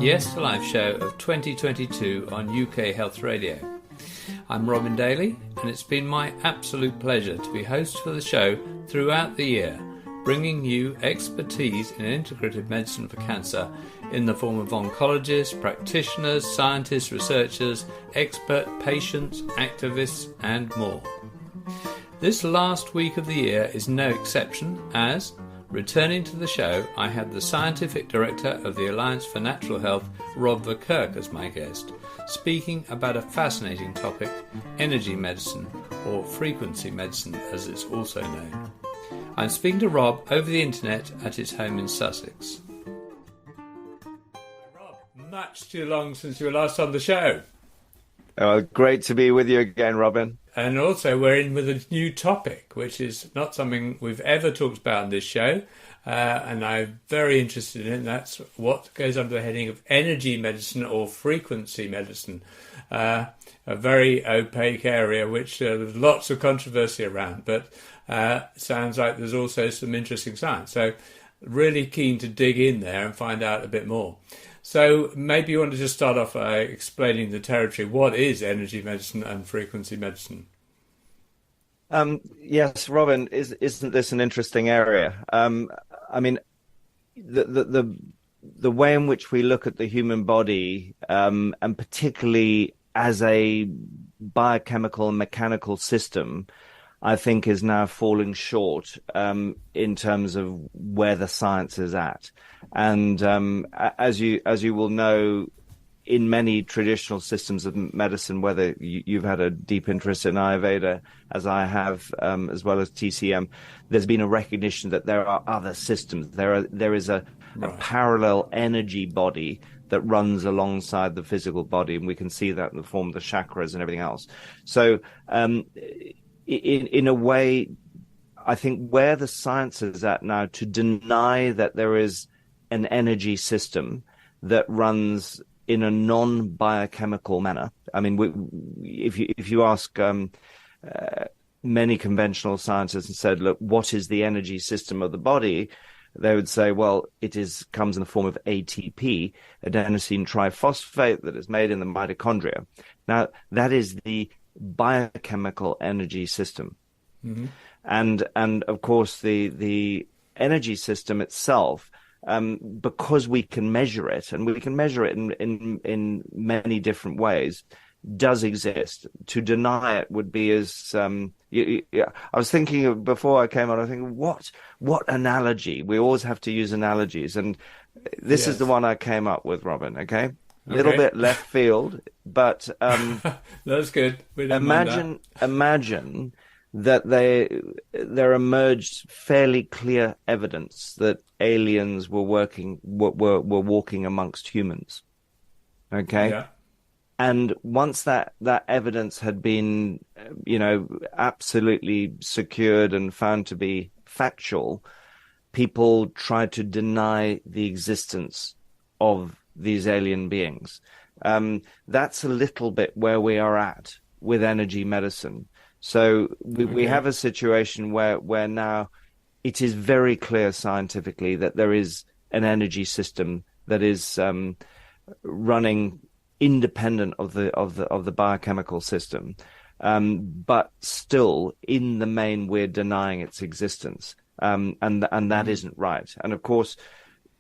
Yes, the live show of 2022 on UK Health Radio. I'm Robin Daly, and it's been my absolute pleasure to be host for the show throughout the year, bringing you expertise in integrative medicine for cancer in the form of oncologists, practitioners, scientists, researchers, expert patients, activists, and more. This last week of the year is no exception, as returning to the show, I had the Scientific Director of the Alliance for Natural Health, Rob Verkerk, as my guest, speaking about a fascinating topic, energy medicine, or frequency medicine as it's also known. I'm speaking to Rob over the internet at his home in Sussex. Rob, much too long since you were last on the show. Oh, great to be with you again, Robin. And also we're in with a new topic, which is not something we've ever talked about on this show, and I'm very interested in it. That's what goes under the heading of energy medicine or frequency medicine, a very opaque area which there's lots of controversy around, but sounds like there's also some interesting science. So really keen to dig in there and find out a bit more. So maybe you want to just start off by explaining the territory. What is energy medicine and frequency medicine? Yes, Robin, isn't this an interesting area? I mean, the way in which we look at the human body, and particularly as a biochemical and mechanical system, I think is now falling short in terms of where the science is at. And as you will know, in many traditional systems of medicine, whether you've had a deep interest in Ayurveda, as I have, as well as TCM, there's been a recognition that there are other systems. There is a parallel energy body that runs alongside the physical body, and we can see that in the form of the chakras and everything else. So in a way, I think where the science is at now, to deny that there is an energy system that runs in a non-biochemical manner. I mean, if you ask many conventional scientists and said, look, what is the energy system of the body? They would say, well, comes in the form of ATP, adenosine triphosphate, that is made in the mitochondria. Now, that is the biochemical energy system. Mm-hmm. And of course, the energy system itself, because we can measure it, and we can measure it in many different ways, does exist. To deny it would be as I was thinking before I came on, I was thinking, what analogy? We always have to use analogies, and this is the one I came up with, Robin. Okay, a little bit left field, but that's good. We don't mind that. Imagine that there emerged fairly clear evidence that aliens were walking amongst humans. Okay. Yeah. And once that evidence had been, absolutely secured and found to be factual, people tried to deny the existence of these alien beings. That's a little bit where we are at with energy medicine. So we have a situation where now it is very clear scientifically that there is an energy system that is running independent of the biochemical system, but still in the main we're denying its existence, and that isn't right. And of course,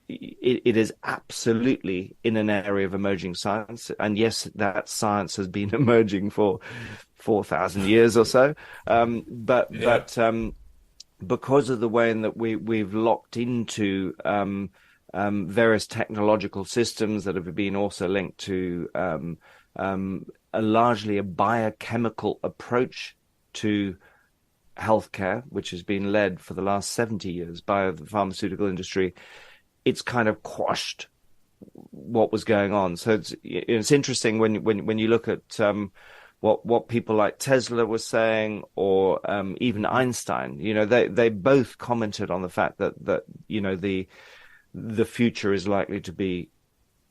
it is absolutely in an area of emerging science, and yes, that science has been emerging for 4,000 years or so, but because of the way in that we've locked into various technological systems that have been also linked to largely a biochemical approach to healthcare, which has been led for the last 70 years by the pharmaceutical industry, it's kind of quashed what was going on. So it's interesting when you look at what people like Tesla were saying, or even Einstein. They both commented on the fact that the future is likely to be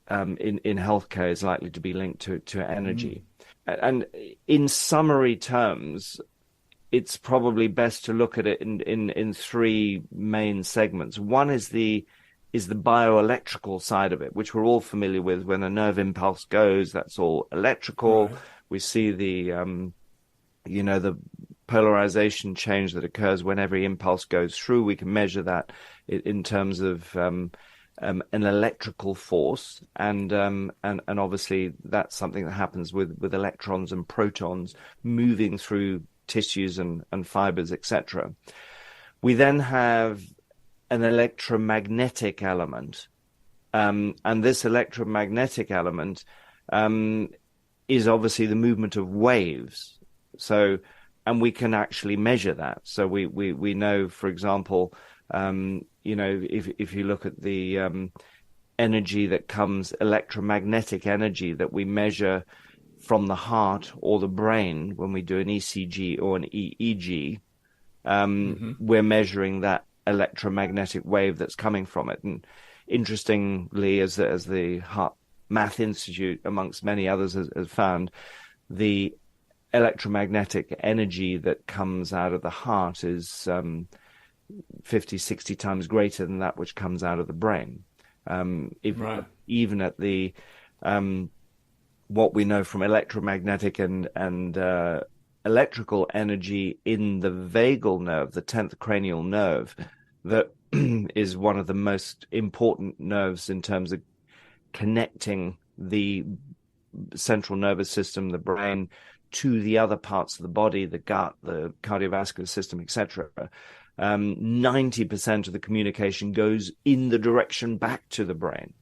in healthcare is likely to be linked to energy. And in summary terms, it's probably best to look at it in three main segments. One is the is the bioelectrical side of it, which we're all familiar with. When a nerve impulse goes, that's all electrical. Right. We see the polarization change that occurs when every impulse goes through. We can measure that in terms of an electrical force, and obviously that's something that happens with electrons and protons moving through tissues and fibers, etc. We then have an electromagnetic element, and this electromagnetic element is obviously the movement of waves. So, and we can actually measure that. So we know, for example, if you look at the energy that comes, electromagnetic energy that we measure from the heart or the brain when we do an ECG or an EEG, we're measuring that electromagnetic wave that's coming from it. And interestingly, as the Heart Math Institute, amongst many others, has found, the electromagnetic energy that comes out of the heart is 50, 60 times greater than that which comes out of the brain. Right. Even at the what we know from electromagnetic and electrical energy in the vagal nerve, the 10th cranial nerve, that is one of the most important nerves in terms of connecting the central nervous system, the brain, to the other parts of the body, the gut, the cardiovascular system, etc. 90% of the communication goes in the direction back to the brain.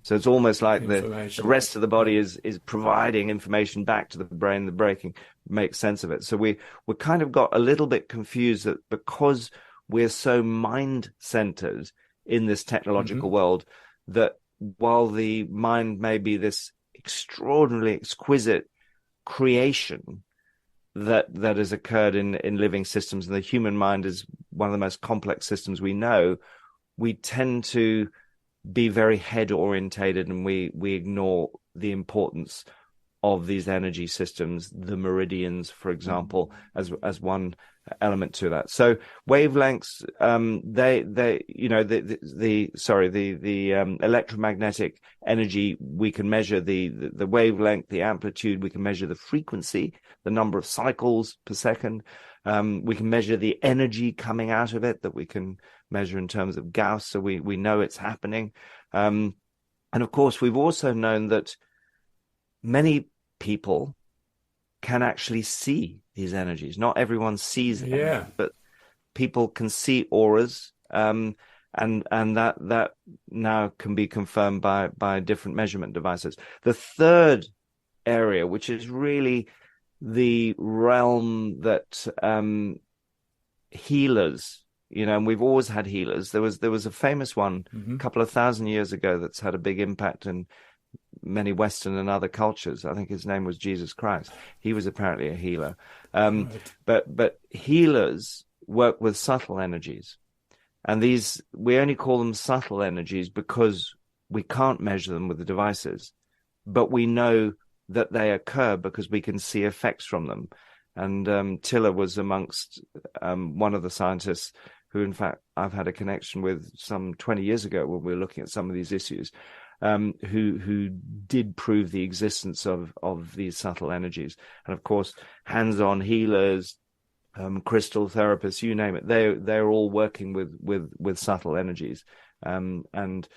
So it's almost like the rest of the body is providing information back to the brain. The brain makes sense of it. So we're kind of got a little bit confused that because we're so mind-centered in this technological world, that while the mind may be this extraordinarily exquisite creation that has occurred in living systems, and the human mind is one of the most complex systems we know, we tend to be very head orientated, and we ignore the importance of these energy systems, the meridians, for example, as one element to that. So wavelengths, the electromagnetic energy, we can measure the wavelength, the amplitude, we can measure the frequency, the number of cycles per second. We can measure the energy coming out of it, that we can measure in terms of Gauss, so we know it's happening. And of course, we've also known that many people can actually see these energies. Not everyone sees them, but people can see auras, and that now can be confirmed by different measurement devices. The third area, which is really the realm that healers, and we've always had healers. There was a famous one a couple of thousand years ago that's had a big impact in many Western and other cultures. I think his name was Jesus Christ. He was apparently a healer. But healers work with subtle energies, and these, we only call them subtle energies because we can't measure them with the devices, but we know that they occur because we can see effects from them. And Tiller was amongst one of the scientists who, in fact, I've had a connection with some 20 years ago when we were looking at some of these issues, who did prove the existence of these subtle energies. And of course, hands-on healers, crystal therapists, you name it, they're all working with subtle energies. And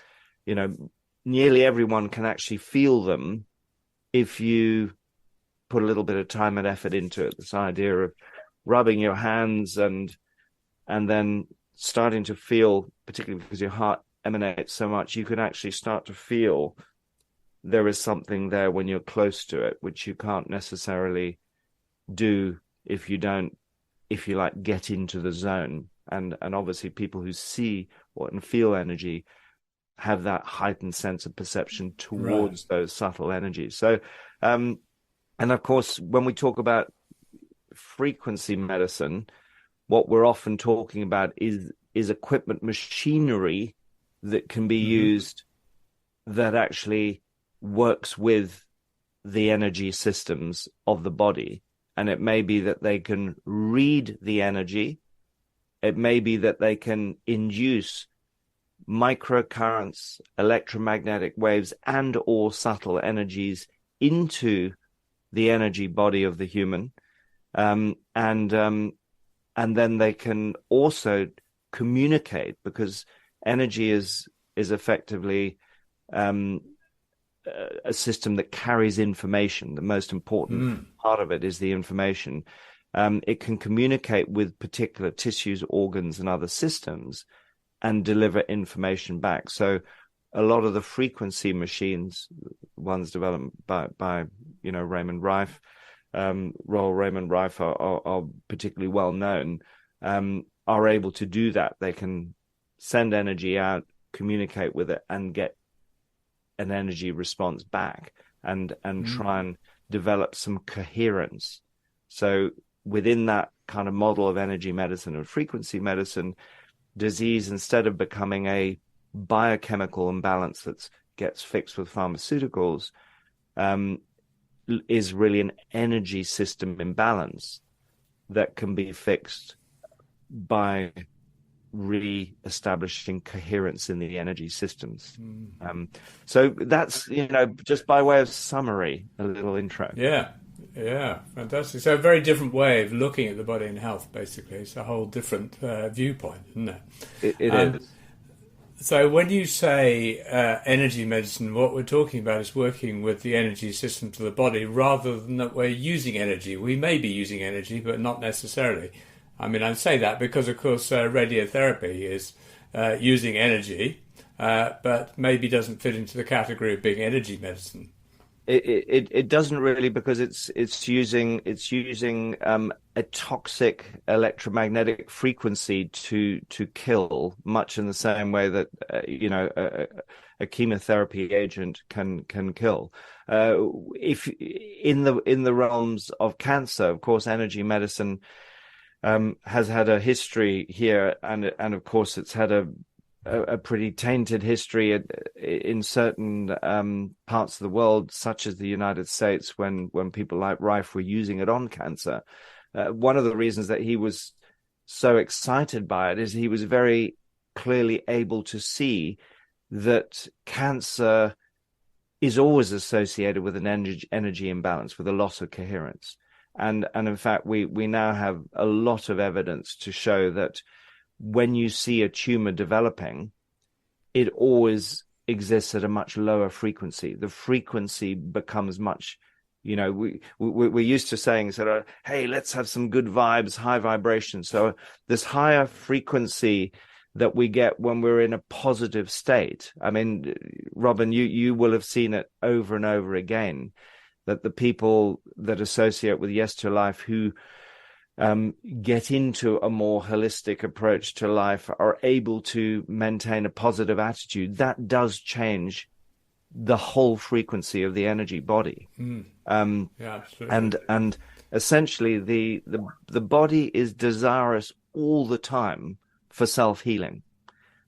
nearly everyone can actually feel them if you put a little bit of time and effort into it. This idea of rubbing your hands and then starting to feel, particularly because your heart emanates so much, you can actually start to feel there is something there when you're close to it, which you can't necessarily do if you don't, if you like, get into the zone. And obviously people who see and feel energy have that heightened sense of perception towards those subtle energies. So, and of course, when we talk about frequency medicine, what we're often talking about is equipment, machinery that can be used that actually works with the energy systems of the body. And it may be that they can read the energy. It may be that they can induce microcurrents, electromagnetic waves, and or subtle energies into the energy body of the human, and then they can also communicate, because energy is effectively a system that carries information. The most important part of it is the information. It can communicate with particular tissues, organs, and other systems, and deliver information back. So a lot of the frequency machines, ones developed by Raymond Rife, Royal Raymond Rife are particularly well known, are able to do that. They can send energy out, communicate with it, and get an energy response back, and try and develop some coherence. So within that kind of model of energy medicine and frequency medicine, disease, instead of becoming a biochemical imbalance that gets fixed with pharmaceuticals, is really an energy system imbalance that can be fixed by re-establishing coherence in the energy systems. So that's, just by way of summary, a little intro. Yeah, fantastic. So a very different way of looking at the body and health, basically. It's a whole different viewpoint, isn't it? It is. So when you say energy medicine, what we're talking about is working with the energy systems of the body rather than that we're using energy. We may be using energy, but not necessarily. I mean, I say that because, of course, radiotherapy is using energy, but maybe doesn't fit into the category of being energy medicine. It doesn't really, because it's using a toxic electromagnetic frequency to kill, much in the same way that a chemotherapy agent can kill. If in the realms of cancer, of course, energy medicine has had a history here, and of course it's had a pretty tainted history in certain parts of the world, such as the United States, when people like Rife were using it on cancer. One of the reasons that he was so excited by it is he was very clearly able to see that cancer is always associated with an energy imbalance, with a loss of coherence. And in fact, we now have a lot of evidence to show that when you see a tumor developing, it always exists at a much lower frequency. The frequency becomes much, we're used to saying, hey, let's have some good vibes, high vibration. So this higher frequency that we get when we're in a positive state. I mean, Robin, you will have seen it over and over again, that the people that associate with Yes to Life who get into a more holistic approach to life are able to maintain a positive attitude. That does change the whole frequency of the energy body. Yeah, absolutely. And essentially the body is desirous all the time for self-healing.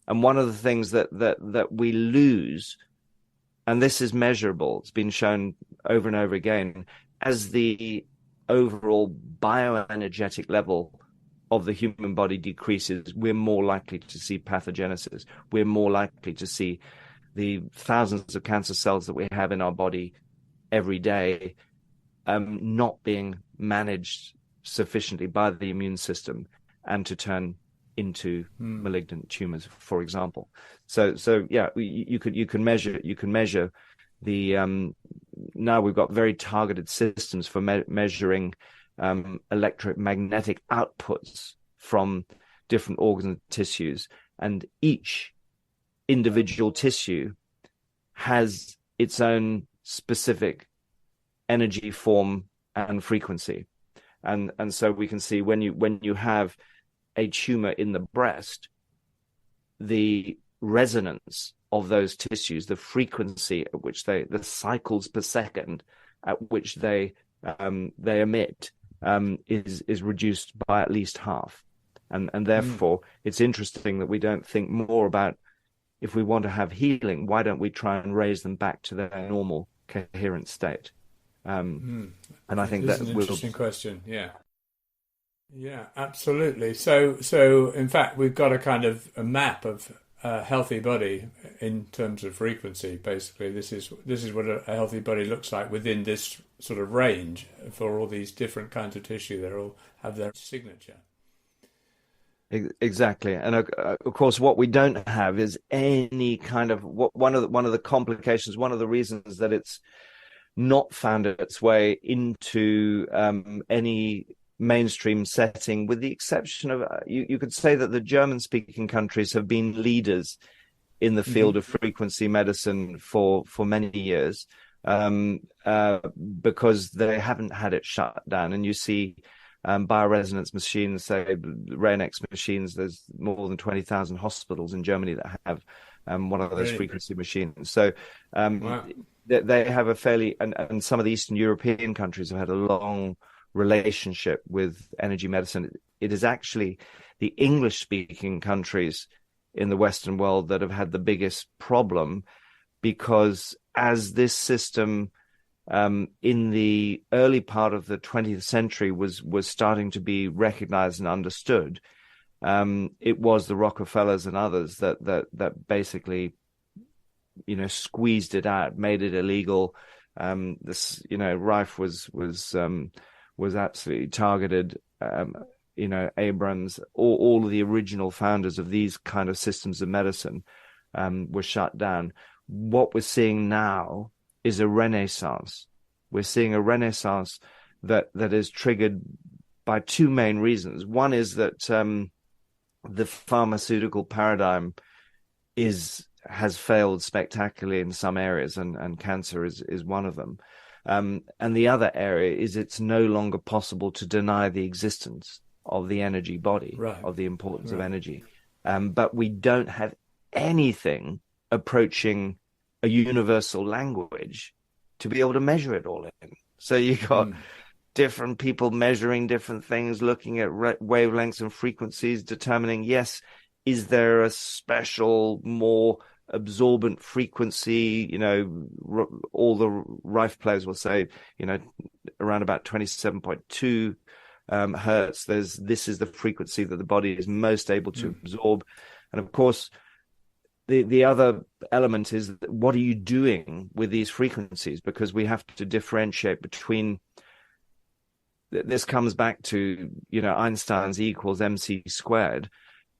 And one of the things that we lose, and this is measurable, it's been shown over and over again, as the overall bioenergetic level of the human body decreases, we're more likely to see pathogenesis. We're more likely to see the thousands of cancer cells that we have in our body every day not being managed sufficiently by the immune system, and to turn into malignant tumors, for example. So yeah, you can measure the now we've got very targeted systems for measuring electromagnetic outputs from different organs and tissues, and each individual tissue has its own specific energy form and frequency, and so we can see when you have a tumor in the breast, the resonance of those tissues, the frequency at which the cycles per second at which they emit is reduced by at least half, and therefore it's interesting that we don't think more about, if we want to have healing, why don't we try and raise them back to their normal coherent state? And I think that's an interesting question. Yeah, absolutely. So in fact, we've got a kind of a map of a healthy body in terms of frequency. Basically, this is what a healthy body looks like within this sort of range for all these different kinds of tissue. They all have their signature. Exactly, and of course, what we don't have is any kind of one of the complications. One of the reasons that it's not found its way into any mainstream setting, with the exception of you could say that the German-speaking countries have been leaders in the field of frequency medicine for many years, because they haven't had it shut down. And you see bioresonance machines, say Rayonex machines. There's more than 20,000 hospitals in Germany that have one of those frequency machines. So Wow. they have a fairly, and some of the Eastern European countries have had a long relationship with energy medicine. It is actually the English-speaking countries in the Western world that have had the biggest problem, because as this system in the early part of the 20th century was starting to be recognized and understood, it was the Rockefellers and others that basically, squeezed it out, made it illegal. Rife was absolutely targeted. Abrams, all of the original founders of these kind of systems of medicine were shut down. What we're seeing now is a renaissance. We're seeing a renaissance that is triggered by two main reasons. One is that the pharmaceutical paradigm has failed spectacularly in some areas, and cancer is one of them. And the other area is it's no longer possible to deny the existence of the energy body, of the importance of energy. But we don't have anything approaching a universal language to be able to measure it all in. So you got different people measuring different things, looking at wavelengths and frequencies, determining, yes, is there a special, more absorbent frequency? All the Rife players will say, around about 27.2 hertz. This is the frequency that the body is most able to absorb. And of course, the other element is, what are you doing with these frequencies? Because we have to differentiate between, this comes back to, Einstein's E equals mc squared.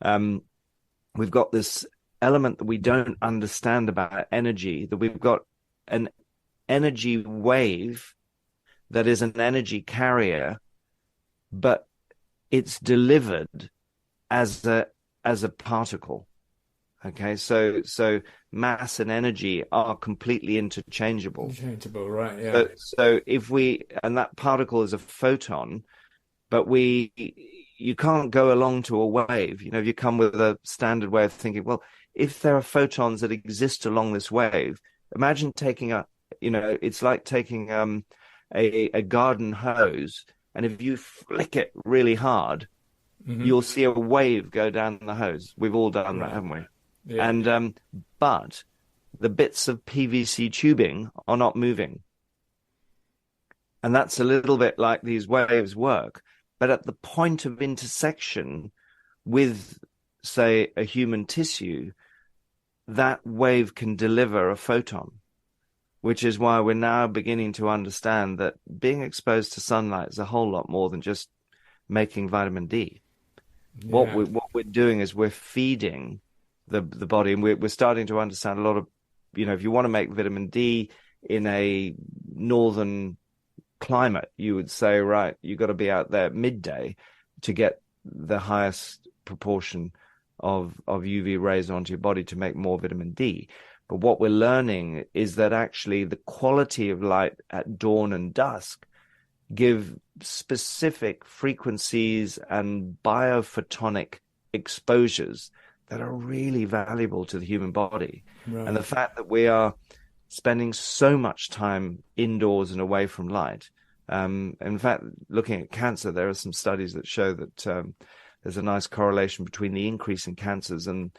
We've got this element that we don't understand about energy, that we've got an energy wave that is an energy carrier, but it's delivered as a particle. Okay, so mass and energy are completely interchangeable. Interchangeable, right? Yeah. So and that particle is a photon, but you can't go along to a wave. If you come with a standard way of thinking, well, if there are photons that exist along this wave, imagine taking it's like taking a garden hose, and if you flick it really hard, you'll see a wave go down the hose. We've all done that, haven't we? Yeah. And but the bits of PVC tubing are not moving. And that's a little bit like these waves work. But at the point of intersection with, say, a human tissue, that wave can deliver a photon, which is why we're now beginning to understand that being exposed to sunlight is a whole lot more than just making vitamin D. Yeah. What we're doing is we're feeding the body, and we're starting to understand a lot of, if you want to make vitamin D in a northern climate, you would say, right, you got to be out there midday to get the highest proportion of UV rays onto your body to make more vitamin D. But what we're learning is that actually the quality of light at dawn and dusk give specific frequencies and biophotonic exposures that are really valuable to the human body. Right. And the fact that we are spending so much time indoors and away from light. In fact, looking at cancer, there are some studies that show that there's a nice correlation between the increase in cancers and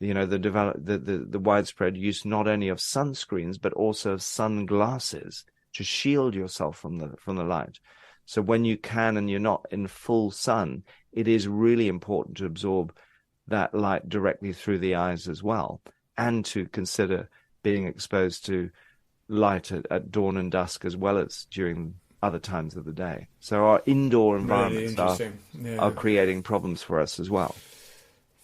the widespread use not only of sunscreens but also of sunglasses to shield yourself from the light. So when you can and you're not in full sun, it is really important to absorb that light directly through the eyes as well, and to consider being exposed to light at dawn and dusk as well as during other times of the day. So our indoor Really environments interesting. are Yeah. creating problems for us as well.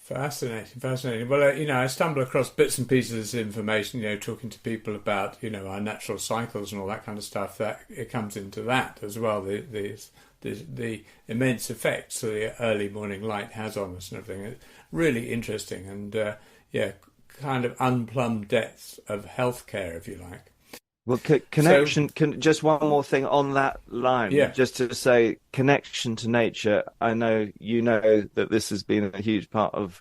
Fascinating, fascinating. Well, I stumble across bits and pieces of information, talking to people about, our natural cycles and all that kind of stuff. That it comes into that as well. The immense effects the early morning light has on us and everything. It's really interesting and kind of unplumbed depths of healthcare, if you like. Well, connection, just one more thing on that line, Yeah. just to say connection to nature. I know you know that this has been a huge part of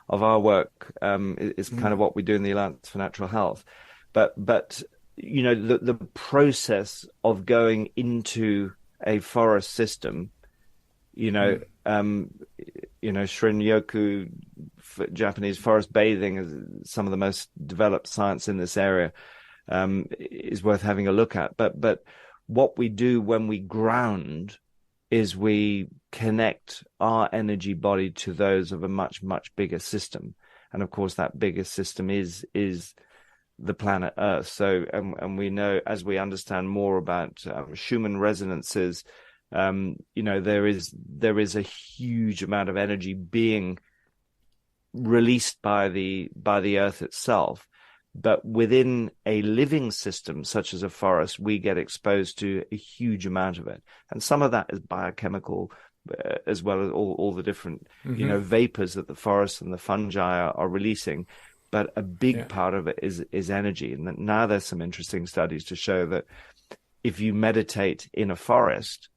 our work. It's kind of what we do in the Alliance for Natural Health. But the process of going into a forest system, Shin-Yoku, Japanese forest bathing is some of the most developed science in this area. Is worth having a look at. But what we do when we ground is we connect our energy body to those of a much, much bigger system. And of course, that bigger system is the planet Earth. So, and we know, as we understand more about Schumann resonances, there is a huge amount of energy being released by the Earth itself. But within a living system, such as a forest, we get exposed to a huge amount of it. And some of that is biochemical, as well as all the different, vapors that the forests and the fungi are releasing. But a big part of it is energy. And now there's some interesting studies to show that if you meditate in a forest,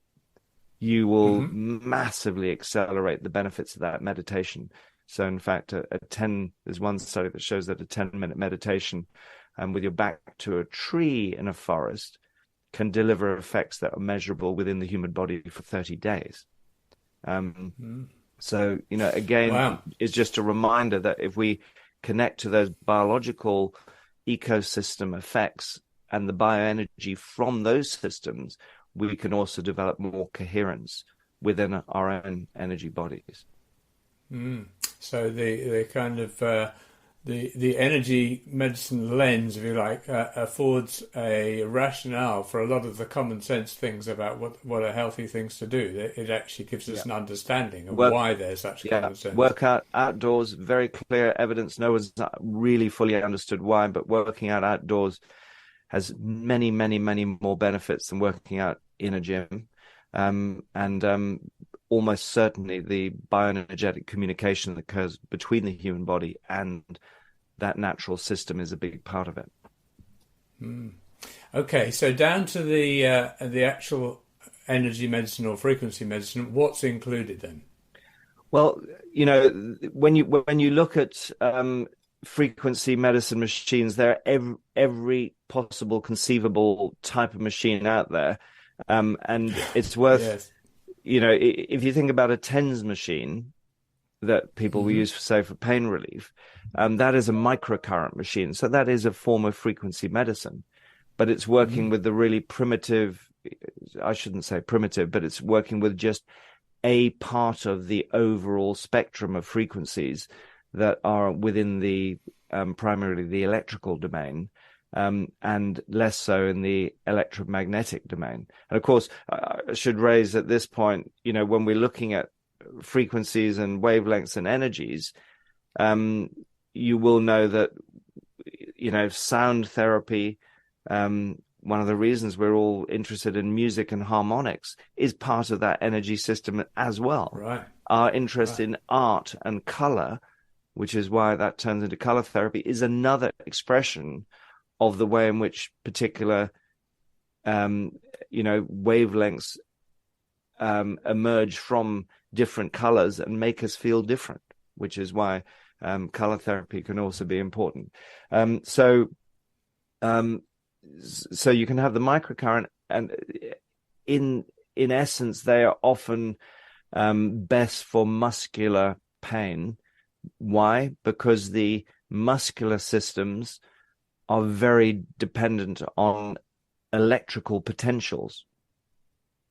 you will massively accelerate the benefits of that meditation. So, in fact, there's one study that shows that a 10-minute meditation with your back to a tree in a forest can deliver effects that are measurable within the human body for 30 days. So, again, Wow. it's just a reminder that if we connect to those biological ecosystem effects and the bioenergy from those systems, we can also develop more coherence within our own energy bodies. So the kind of the energy medicine lens, if you like, affords a rationale for a lot of the common sense things about what are healthy things to do. It actually gives us an understanding of why there's such common sense. Work out outdoors, very clear evidence. No one's really fully understood why, but working out outdoors has many, many, many more benefits than working out in a gym. Almost certainly the bioenergetic communication that occurs between the human body and that natural system is a big part of it. Okay, so down to the actual energy medicine or frequency medicine, what's included then? Well, when you look at frequency medicine machines, there are every possible conceivable type of machine out there, and it's worth. Yes. If you think about a TENS machine that people will use, for pain relief, that is a microcurrent machine. So that is a form of frequency medicine, but it's working with the really primitive, I shouldn't say primitive, but it's working with just a part of the overall spectrum of frequencies that are within the primarily the electrical domain. And less so in the electromagnetic domain. And of course, I should raise at this point, when we're looking at frequencies and wavelengths and energies, you will know that, sound therapy, one of the reasons we're all interested in music and harmonics is part of that energy system as well. Right. Our interest in art and color, which is why that turns into color therapy, is another expression of the way in which particular, wavelengths emerge from different colors and make us feel different, which is why color therapy can also be important. So you can have the microcurrent, and in essence, they are often best for muscular pain. Why? Because the muscular systems are very dependent on electrical potentials.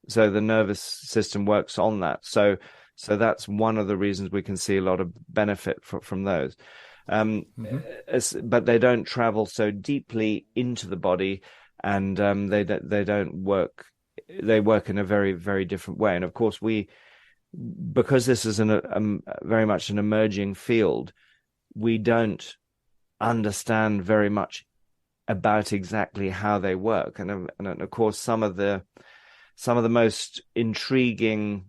So the nervous system works on that. So So that's one of the reasons we can see a lot of benefit from those. But they don't travel so deeply into the body, and they don't work. They work in a very, very different way. And of course, because this is very much an emerging field, we don't understand very much about exactly how they work. And of course, some of the most intriguing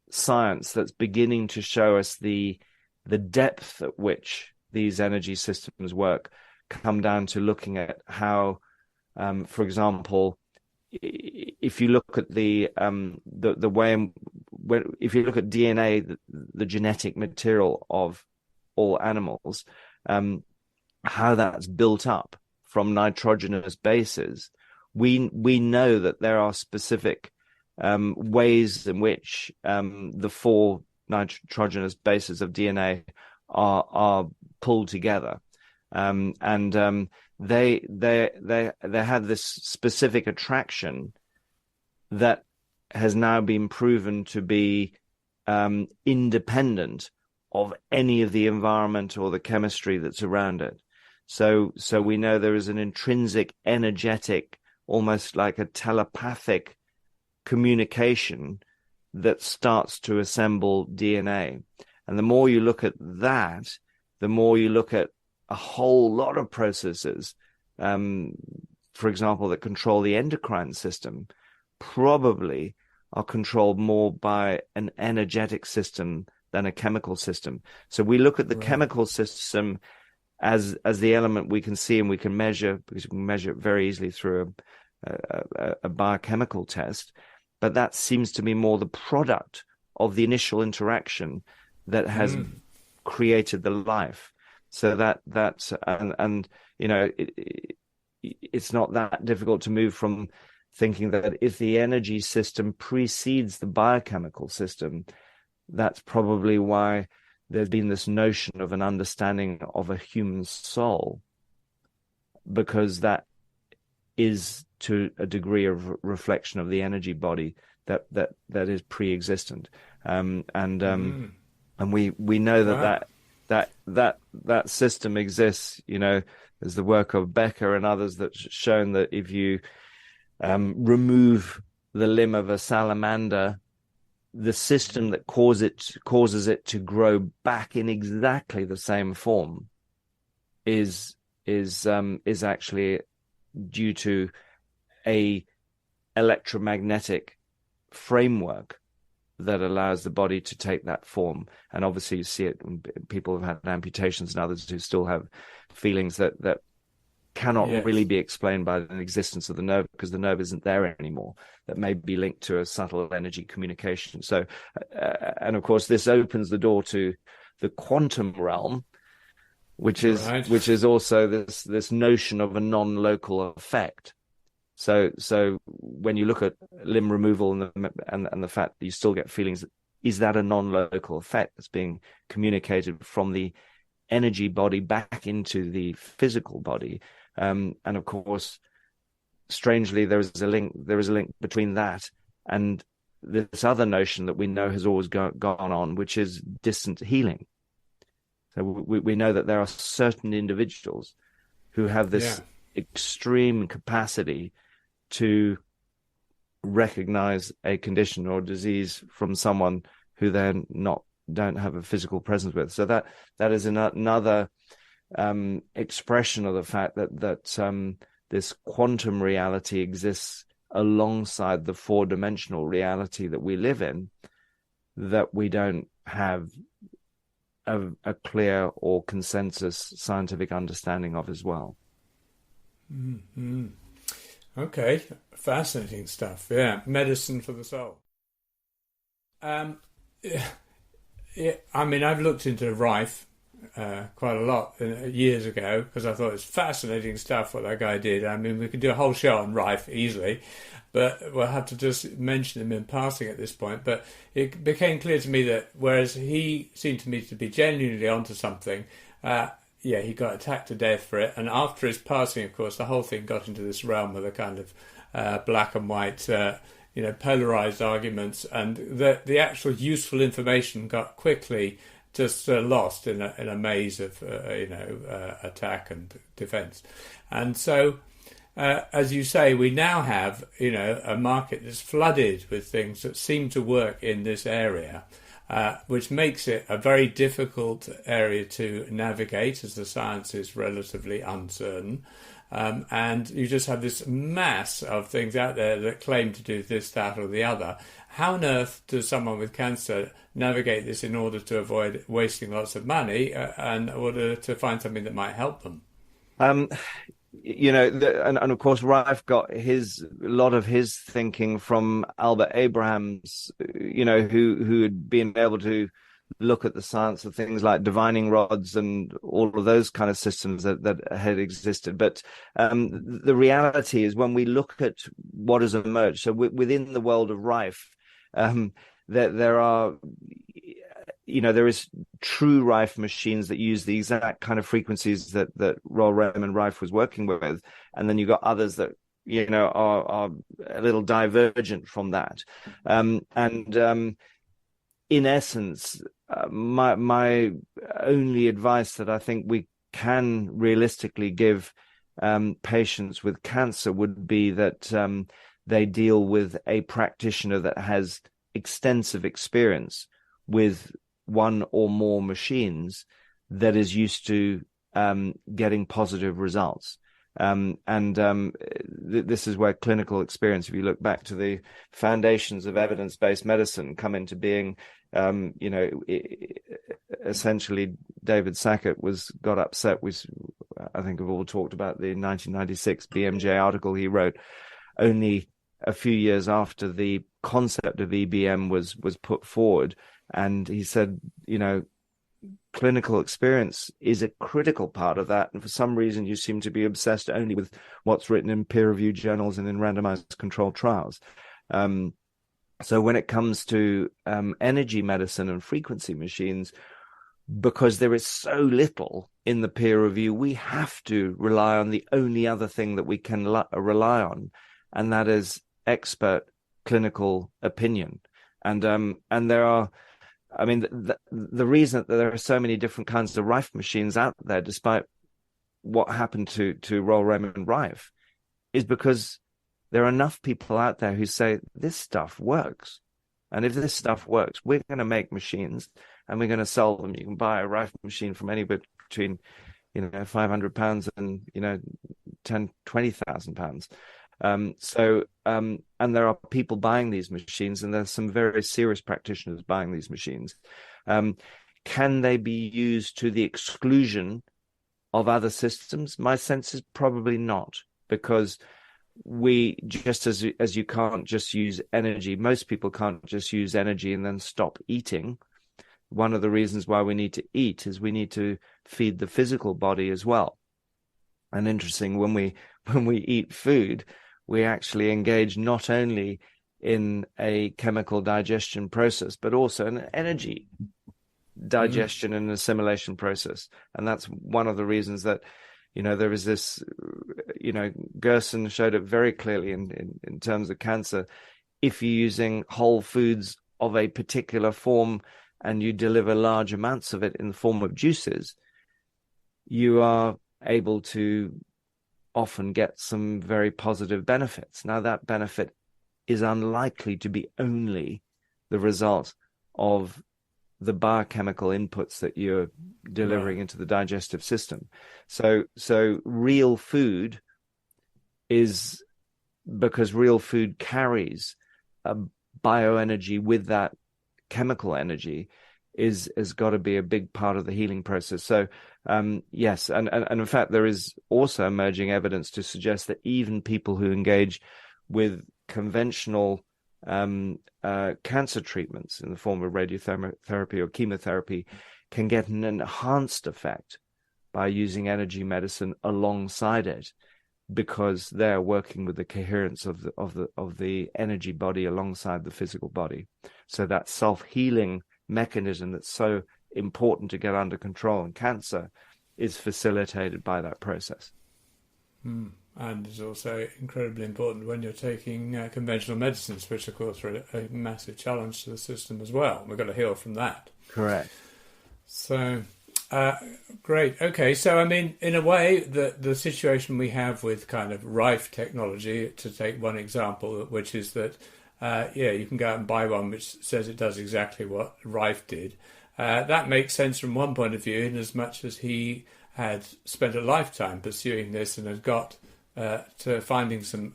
science that's beginning to show us the depth at which these energy systems work come down to looking at how, for example, if you look at the way if you look at DNA, the genetic material of all animals, how that's built up from nitrogenous bases, we know that there are specific ways in which the four nitrogenous bases of DNA are pulled together, and they have this specific attraction that has now been proven to be independent of any of the environment or the chemistry that's around it. So we know there is an intrinsic, energetic, almost like a telepathic communication that starts to assemble DNA. And the more you look at that, the more you look at a whole lot of processes, for example, that control the endocrine system, probably are controlled more by an energetic system than a chemical system. So we look at the chemical system as the element we can see and we can measure, because we can measure it very easily through a biochemical test. But that seems to be more the product of the initial interaction that has created the life. So that's you know, it's not that difficult to move from thinking that if the energy system precedes the biochemical system, that's probably why there's been this notion of an understanding of a human soul, because that is to a degree of reflection of the energy body that is pre-existent, and we know that system exists. You know, there's the work of Becker and others that's shown that if you remove the limb of a salamander, the system that causes it to grow back in exactly the same form is actually due to a electromagnetic framework that allows the body to take that form. And obviously you see it when people have had amputations and others who still have feelings that cannot really be explained by the existence of the nerve, because the nerve isn't there anymore, that may be linked to a subtle energy communication. So and of course this opens the door to the quantum realm, which is also this notion of a non-local effect. So when you look at limb removal and the fact that you still get feelings, is that a non-local effect that's being communicated from the energy body back into the physical body? And of course, strangely, there is a link between that and this other notion that we know has always gone on, which is distant healing. So we know that there are certain individuals who have this extreme capacity to recognize a condition or disease from someone who then don't have a physical presence with. So that is another expression of the fact that this quantum reality exists alongside the four-dimensional reality that we live in, that we don't have a clear or consensus scientific understanding of as well. Mm-hmm. Okay, fascinating stuff. Yeah, medicine for the soul. I mean, I've looked into Rife quite a lot years ago, because I thought it's fascinating stuff what that guy did. I mean, we could do a whole show on Rife easily, but we'll have to just mention him in passing at this point. But it became clear to me that whereas he seemed to me to be genuinely onto something, he got attacked to death for it. And after his passing, of course, the whole thing got into this realm of a kind of black and white, polarized arguments, and the actual useful information got quickly just lost in a maze of attack and defense. And so, as you say, we now have a market that's flooded with things that seem to work in this area, which makes it a very difficult area to navigate, as the science is relatively uncertain. And you just have this mass of things out there that claim to do this, that, or the other. How on earth does someone with cancer navigate this in order to avoid wasting lots of money and in order to find something that might help them? And of course, Rife got a lot of his thinking from Albert Abrahams, who had been able to look at the science of things like divining rods and all of those kind of systems that had existed. But the reality is, when we look at what has emerged, so within the world of Rife, there are, there is true Rife machines that use the exact kind of frequencies that Royal Raymond Rife was working with, and then you've got others that are a little divergent from that. In essence, my only advice that I think we can realistically give patients with cancer would be that they deal with a practitioner that has extensive experience with one or more machines, that is used to getting positive results. This is where clinical experience, if you look back to the foundations of evidence-based medicine, come into being. Essentially, David Sackett got upset. I think we've all talked about the 1996 BMJ article he wrote, only a few years after the concept of EBM was put forward, and he said, clinical experience is a critical part of that, and for some reason you seem to be obsessed only with what's written in peer-reviewed journals and in randomized controlled trials. So when it comes to energy medicine and frequency machines, because there is so little in the peer review, we have to rely on the only other thing that we can rely on, and that is expert clinical opinion. And there are, the reason that there are so many different kinds of Rife machines out there, despite what happened to Royal Raymond Rife, is because there are enough people out there who say this stuff works. And if this stuff works, we're going to make machines and we're going to sell them. You can buy a Rife machine from anywhere between, £500 and, £20,000. And there are people buying these machines, and there's some very serious practitioners buying these machines. Can they be used to the exclusion of other systems? My sense is probably not, because we, just as you can't just use energy, most people can't just use energy and then stop eating. One of the reasons why we need to eat is we need to feed the physical body as well. And interesting, when we eat food, we actually engage not only in a chemical digestion process, but also an energy digestion and assimilation process. And that's one of the reasons that, there is this, Gerson showed it very clearly in terms of cancer. If you're using whole foods of a particular form and you deliver large amounts of it in the form of juices, you are able to often get some very positive benefits. Now, that benefit is unlikely to be only the result of the biochemical inputs that you're delivering into the digestive system. So real food is, because real food carries a bioenergy with that chemical energy, has got to be a big part of the healing process. So yes, and in fact, there is also emerging evidence to suggest that even people who engage with conventional cancer treatments in the form of radiotherapy or chemotherapy can get an enhanced effect by using energy medicine alongside it, because they're working with the coherence of the energy body alongside the physical body. So that self-healing mechanism that's so important to get under control in cancer is facilitated by that process. and is also incredibly important when you're taking conventional medicines, which of course are a massive challenge to the system as well. We've got to heal from that. Correct. So, great. Okay, so I mean, in a way, the situation we have with kind of Rife technology, to take one example, which is that, you can go out and buy one which says it does exactly what Rife did. That makes sense from one point of view, in as much as he had spent a lifetime pursuing this and had got to finding some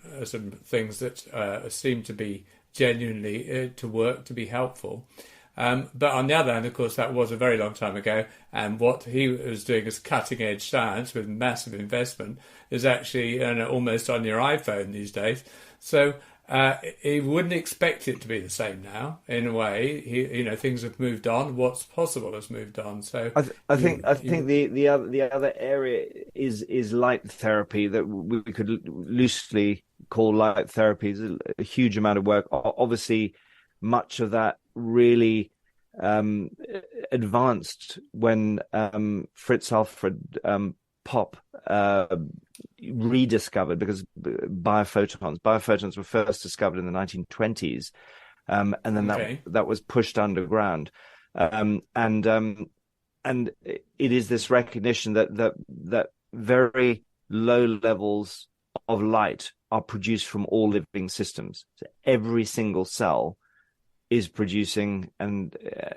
things that seem to be genuinely to work, to be helpful. But on the other hand, of course, that was a very long time ago, and what he was doing as cutting-edge science with massive investment is actually almost on your iPhone these days. So he wouldn't expect it to be the same now. In a way, things have moved on. What's possible has moved on. So I think the other area is light therapy, that we could loosely call light therapy. Is a huge amount of work. Obviously, much of that really advanced when Fritz Alfred Pop rediscovered, because biophotons were first discovered in the 1920s, and then that was pushed underground, and it is this recognition that very low levels of light are produced from all living systems. So every single cell is producing, and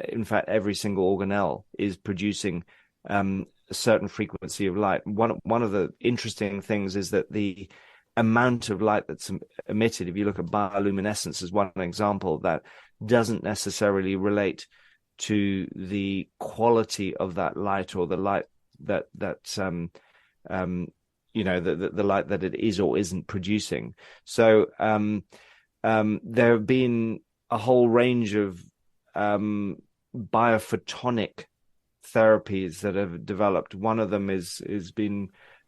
in fact, every single organelle is producing a certain frequency of light. One of the interesting things is that the amount of light that's emitted, if you look at bioluminescence as one example, that doesn't necessarily relate to the quality of that light, or the light that the light that it is or isn't producing. So there have been a whole range of biophotonic therapies that have developed. One of them is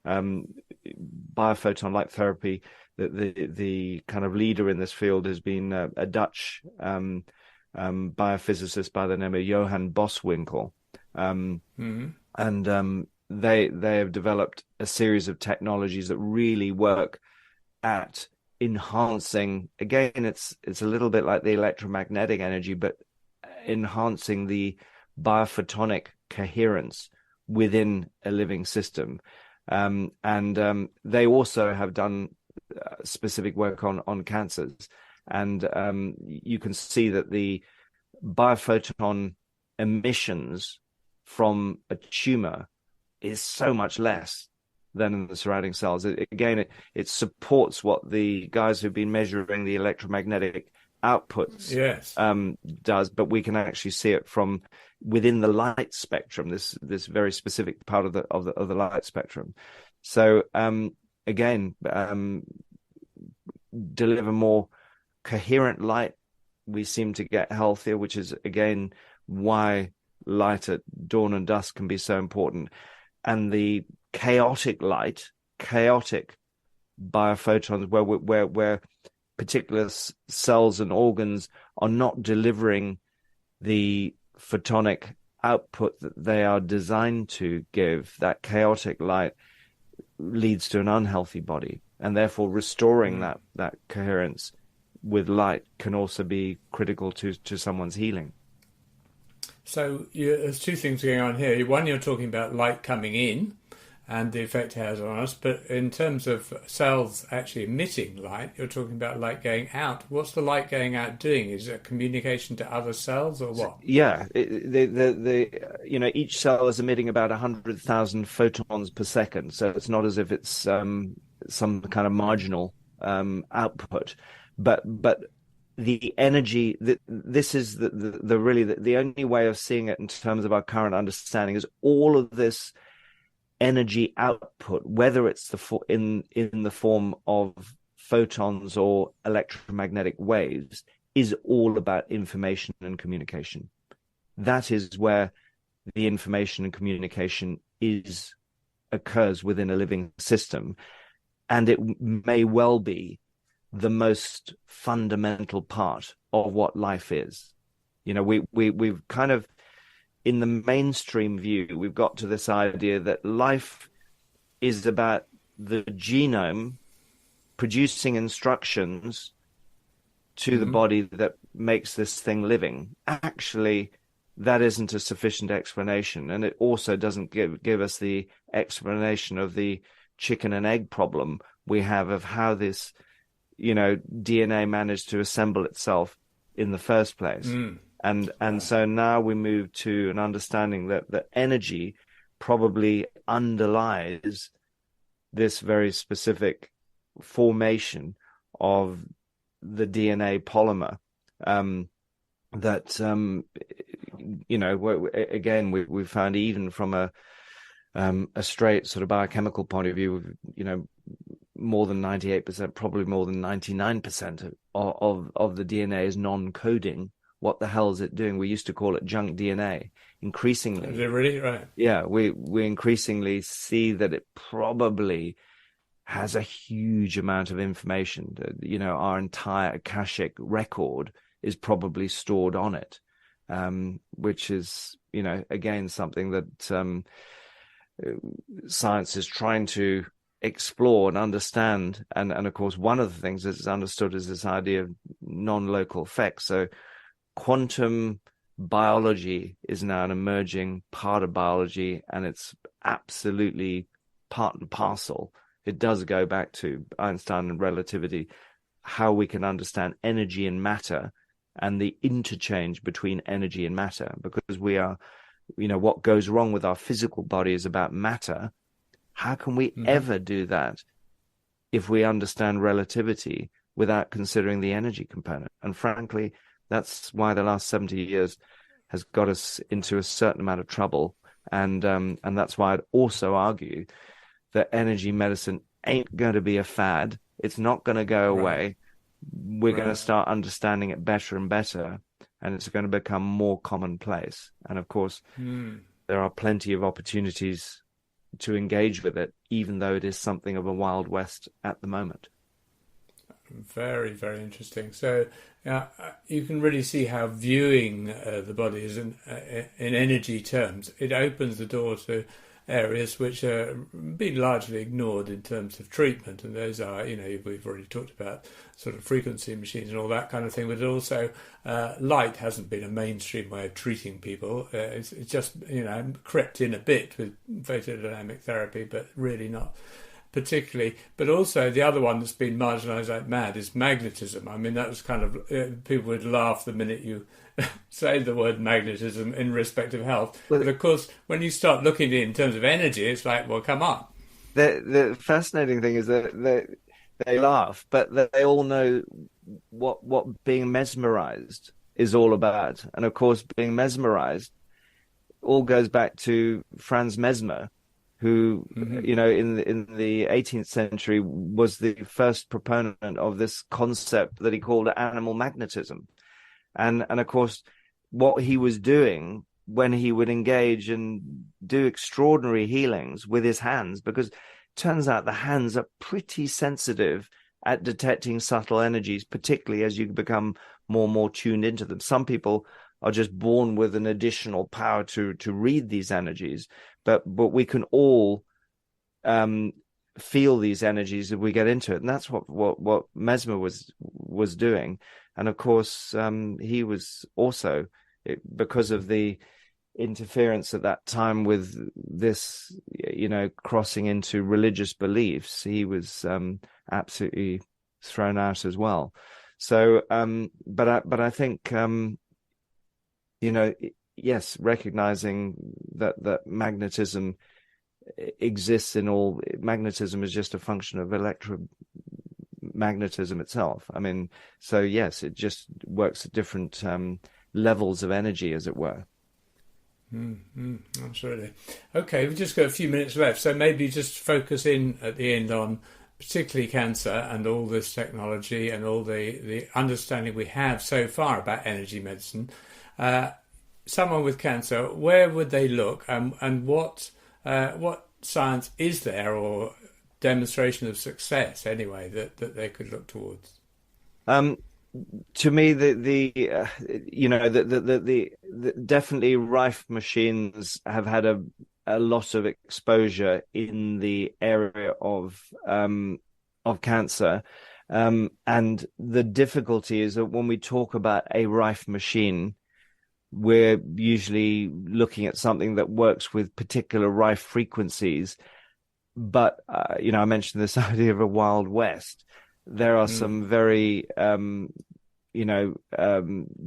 biophoton light therapy. The kind of leader in this field has been a Dutch biophysicist by the name of Johan Boswinkel, and they have developed a series of technologies that really work at enhancing, again, it's a little bit like the electromagnetic energy, but enhancing the biophotonic coherence within a living system. And they also have done specific work on cancers. And you can see that the biophoton emissions from a tumor is so much less than in the surrounding cells. It supports what the guys who've been measuring the electromagnetic outputs does, but we can actually see it from within the light spectrum, this very specific part of the light spectrum. So deliver more coherent light, we seem to get healthier, which is again why light at dawn and dusk can be so important. And the chaotic biophotons, where particular cells and organs are not delivering the photonic output that they are designed to give, that chaotic light leads to an unhealthy body, and therefore restoring that coherence with light can also be critical to someone's healing. So there's two things going on here. One, you're talking about light coming in and the effect it has on us, but in terms of cells actually emitting light, you're talking about light going out. What's the light going out doing? Is it communication to other cells, or what? Yeah, each cell is emitting about 100,000 photons per second, so it's not as if it's some kind of marginal output, but the energy, this is the only way of seeing it in terms of our current understanding, is all of this energy output, whether it's in the form of photons or electromagnetic waves, is all about information and communication. That is where the information and communication occurs within a living system, and it may well be the most fundamental part of what life is. We've kind of, in the mainstream view, we've got to this idea that life is about the genome producing instructions to the body that makes this thing living. Actually, that isn't a sufficient explanation. And it also doesn't give us the explanation of the chicken and egg problem we have of how this, DNA managed to assemble itself in the first place. And so now we move to an understanding that energy probably underlies this very specific formation of the DNA polymer, again, we found even from a straight sort of biochemical point of view, more than 98%, probably more than 99% of the DNA is non-coding. What the hell is it doing? We used to call it junk DNA. Increasingly, is it really right? Yeah, we increasingly see that it probably has a huge amount of information. Our entire Akashic record is probably stored on it, which is, again, something that science is trying to explore and understand. And of course, one of the things that's understood is this idea of non-local effects. So quantum biology is now an emerging part of biology, and it's absolutely part and parcel. It does go back to Einstein and relativity, how we can understand energy and matter and the interchange between energy and matter, because we are, what goes wrong with our physical body is about matter. How can we ever do that if we understand relativity without considering the energy component? And frankly, that's why the last 70 years has got us into a certain amount of trouble. And that's why I'd also argue that energy medicine ain't going to be a fad. It's not going to go away. We're going to start understanding it better and better, and it's going to become more commonplace. And of course, there are plenty of opportunities to engage with it, even though it is something of a Wild West at the moment. Very, very interesting. So you can really see how viewing the body is in energy terms, it opens the door to areas which are being largely ignored in terms of treatment. And those are, we've already talked about sort of frequency machines and all that kind of thing, but also light hasn't been a mainstream way of treating people. It's just, crept in a bit with photodynamic therapy, but really not particularly. But also the other one that's been marginalised like mad is magnetism. I mean, that was kind of, people would laugh the minute you say the word magnetism in respect of health. But of course, when you start looking at it in terms of energy, it's like, well, come on. The fascinating thing is that they laugh, but they all know what being mesmerized is all about. And of course, being mesmerized all goes back to Franz Mesmer, who, in the 18th century was the first proponent of this concept that he called animal magnetism. And of course, what he was doing when he would engage and do extraordinary healings with his hands, because it turns out the hands are pretty sensitive at detecting subtle energies, particularly as you become more and more tuned into them. Some people are just born with an additional power to read these energies, but we can all feel these energies if we get into it. And that's what Mesmer was doing. And of course, he was also, because of the interference at that time with this, crossing into religious beliefs, he was absolutely thrown out as well. So, but I think, yes, recognizing that magnetism exists in all. Magnetism is just a function of electromagnetism itself. I mean, so yes, it just works at different levels of energy, as it were. Absolutely. Okay, we've just got a few minutes left, so maybe just focus in at the end on particularly cancer and all this technology and all the understanding we have so far about energy medicine. Someone with cancer, where would they look, and what science is there, or demonstration of success anyway, that they could look towards? To me, the definitely Rife machines have had a lot of exposure in the area of of cancer. And the difficulty is that when we talk about a Rife machine, we're usually looking at something that works with particular Rife frequencies. But, I mentioned this idea of a Wild West. There are some very,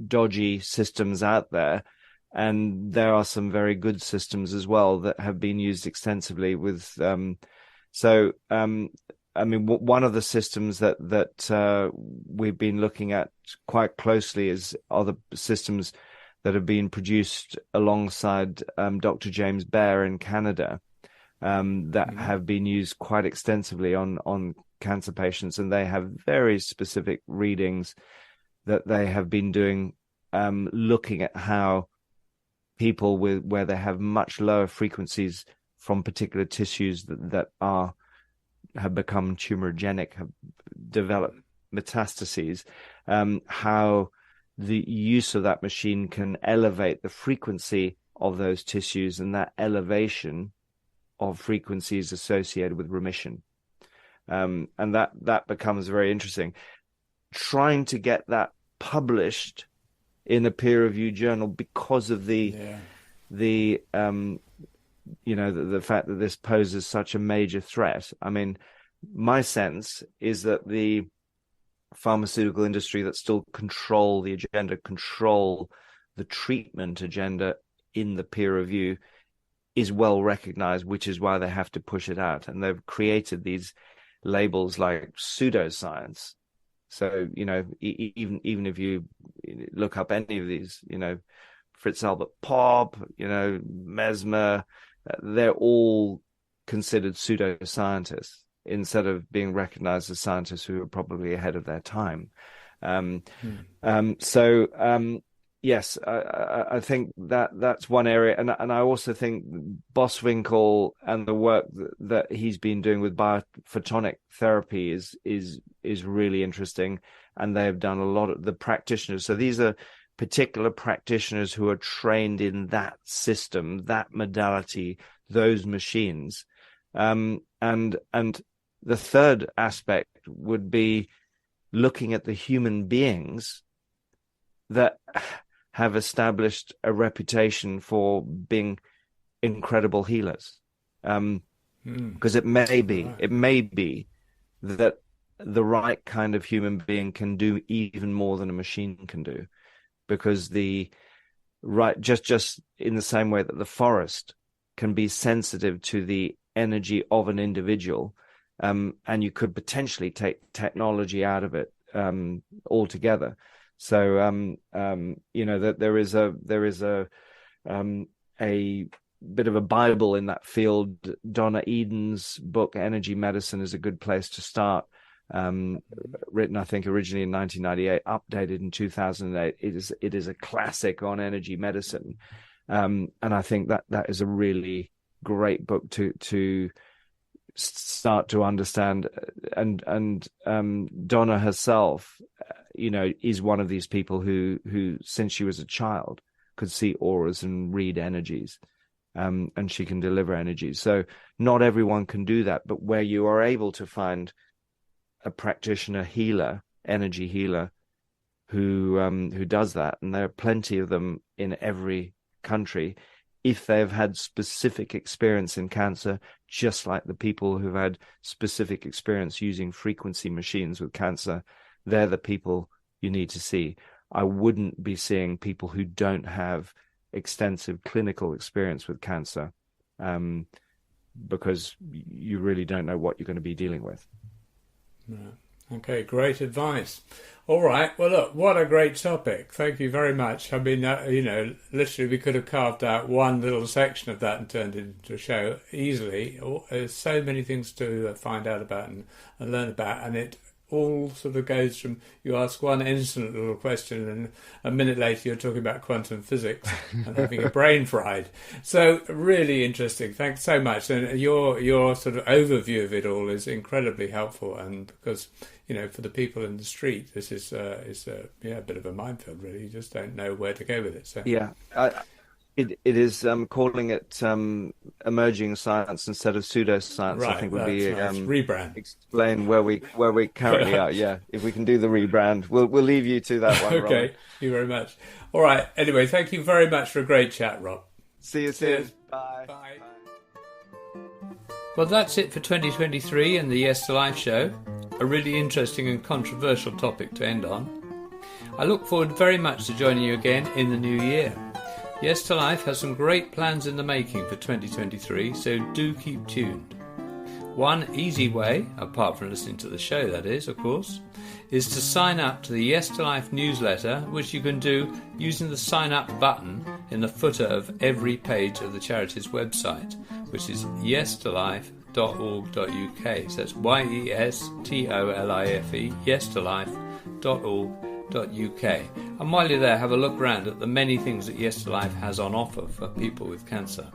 dodgy systems out there. And there are some very good systems as well that have been used extensively with, one of the systems that we've been looking at quite closely are the systems that have been produced alongside Dr. James Bear in Canada, that have been used quite extensively on cancer patients, and they have very specific readings that they have been doing, looking at how people where they have much lower frequencies from particular tissues that have become tumorigenic, have developed metastases, how the use of that machine can elevate the frequency of those tissues, and that elevation of frequencies associated with remission. And that becomes very interesting. Trying to get that published in a peer-reviewed journal because of the fact that this poses such a major threat. I mean, my sense is that the pharmaceutical industry that still control the agenda, control the treatment agenda in the peer review, is well recognized, which is why they have to push it out. And they've created these labels like pseudoscience. So, even if you look up any of these, Fritz Albert Pop, Mesmer, they're all considered pseudoscientists instead of being recognized as scientists who are probably ahead of their time. Yes, I think that's one area, and I also think Boswinkel and the work that he's been doing with biophotonic therapy is really interesting, and they have done a lot of the practitioners. So these are particular practitioners who are trained in that system, that modality, those machines, and the third aspect would be looking at the human beings that have established a reputation for being incredible healers. Because it may be that the right kind of human being can do even more than a machine can do, because just in the same way that the forest can be sensitive to the energy of an individual, and you could potentially take technology out of it altogether. So that there is a bit of a Bible in that field. Donna Eden's book Energy Medicine is a good place to start. Written, I think, originally in 1998, updated in 2008. It is a classic on energy medicine, and I think that is a really great book to start to understand. And Donna herself, is one of these people who since she was a child could see auras and read energies, and she can deliver energies. So not everyone can do that, but where you are able to find a practitioner healer, energy healer, who does that, and there are plenty of them in every country, if they've had specific experience in cancer, just like the people who've had specific experience using frequency machines with cancer, they're the people you need to see. I wouldn't be seeing people who don't have extensive clinical experience with cancer, because you really don't know what you're going to be dealing with. Right. Okay, great advice. All right. Well, look, what a great topic. Thank you very much. I mean, literally we could have carved out one little section of that and turned it into a show easily. There's so many things to find out about and learn about, and it all sort of goes from you ask one innocent little question and a minute later you're talking about quantum physics and having your brain fried. So really interesting. Thanks so much. And your sort of overview of it all is incredibly helpful, and because for the people in the street, this is a bit of a minefield, really. You just don't know where to go with it. So yeah, It is calling it emerging science instead of pseudoscience. I Right, think would that's be nice. Rebrand. explain where we currently are. Yeah, if we can do the rebrand, we'll leave you to that one, Okay, Robin. thank you very much. All right, anyway, thank you very much for a great chat, Rob. See you Cheers. soon. Bye. Bye. Well, that's it for 2023 and the Yes to Life show. A really interesting and controversial topic to end on. I look forward very much to joining you again in the new year. Yes to Life has some great plans in the making for 2023, so do keep tuned. One easy way, apart from listening to the show that is, of course, is to sign up to the Yes to Life newsletter, which you can do using the sign up button in the footer of every page of the charity's website, which is yestolife.org.uk. So that's YESTOLIFE, yestolife.org.uk. And while you're there, have a look around at the many things that Yes to Life has on offer for people with cancer.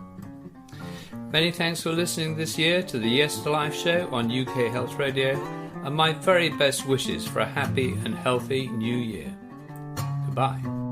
Many thanks for listening this year to the Yes to Life show on UK Health Radio, and my very best wishes for a happy and healthy new year. Goodbye.